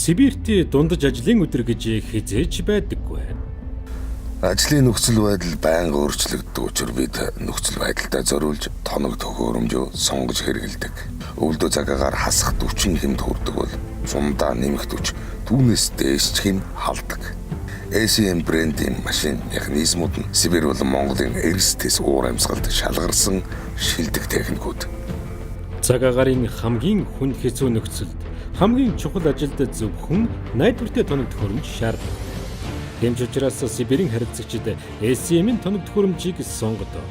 Сибирт дундаж ажлын өдөр гэж хизээч байдаггүй. Ажлын нөхцөл байдал байнга өөрчлөгддөг учраас бид нөхцөл байдалтай зориулж тоног төхөөрөмжөө сонгож хэрэгэлдэг. Өвөлдөө цагаагаар хасах 40 хэмт хүрдэг бол зундаа нэмэх 40 түүнээс дээшчих нь халдаг. ACM брендийн машин механизмууд нь Сибирь болон Монголын эрсдэс уур амьсгалд шалгарсан шилдэг техникүүд. Цаг агарын хамгийн хүнд хэцүү нөхцөлд хамгийн чухал ажилд зөвхөн найдвартай тоног төхөөрөмж шаардлагатай. Тэмч учраас Сибирийн харилцагчид ACM-ийн тоног төхөөрөмжийг сонгодог.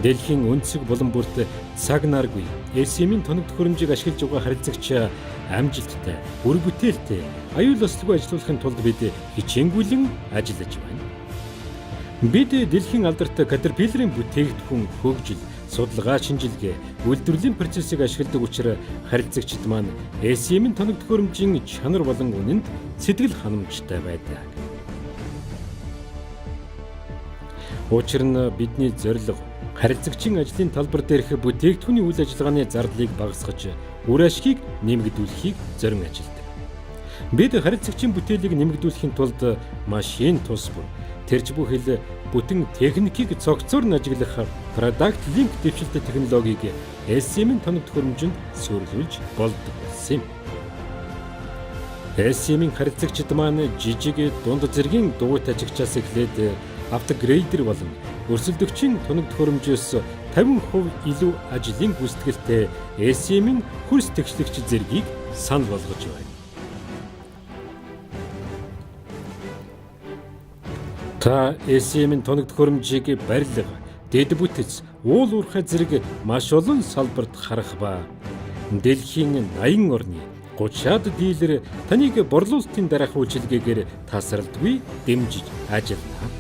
Дэлхийн өнцөг булан бүрт цаг наргүй ACM-ийн тоног төхөөрөмжийг ашиглаж байгаа харилцагч амжилттай, үр бүтээлтэй, аюул ослогоо ажиллуулахын тулд бид хичээнгүйлэн ажиллаж байна. Бид дэлхийн алдарт Caterpillar-ийн бүтээгдэхүүн хөгжил, судалгаа, шинжилгээ, үйлдвэрлэлийн процессыг ашигладаг учраас харилцагчид маань ACM-ийн тоног төхөөрөмжийн чанар болон үнэнд сэтгэл ханамжтай байдаг. Учир нь бидний зорилго харилцагчийн ажлын талбар дээрх бүтээгдэхүүний үйл ажиллагааны зардлыг багасгаж, үр ашгийг нэмэгдүүлэхийг зорин ажилладаг. Бид харилцагчийн бүтээлийг нэмэгдүүлэхийн тулд машин тус бүр, тэрч бүхэл бүтэн техникийг цогцоор нь ажиглах Product Link дэвшилтэй технологиг ACM-ийн тоног төхөөрөмжөнд суурилуулж болдог болсон юм. ACM-ийн харилцагчид маань жижиг дунд зэргийн дугуйт ажигчаас эхлээд автогрейдер болон өрсөлдөгчийн тоног төхөөрөмжөөс 50% илүү ажлын гүйцэтгэлтэй ACM-ийн хөрс тэгшлэгч зэргийг санал болгож байна. Та ACM-ийн тоног төхөөрөмжийг барилга, дэд бүтэц, уул уурхай зэрэг маш олон салбарт харах ба дэлхийн 80 орны 30-аад дилер таныг борлуулалтын дараах үйлчилгээгээр тасралтгүй дэмжиж ажиллана.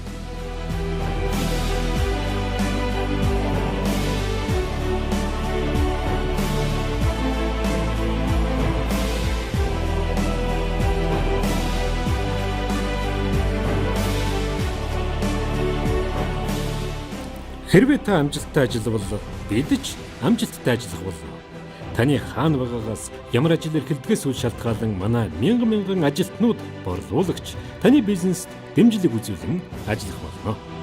Хэрвээ та амжилттай ажиллавал бид ч амжилттай ажиллах болно. Таны хаана байгаагаас ямар ажил эрхэлдгээс үл шалтгаалan манай мянган ажилтнууд борлуулагч таны бизнест дэмжлэг үзүүлэн ажиллах болно.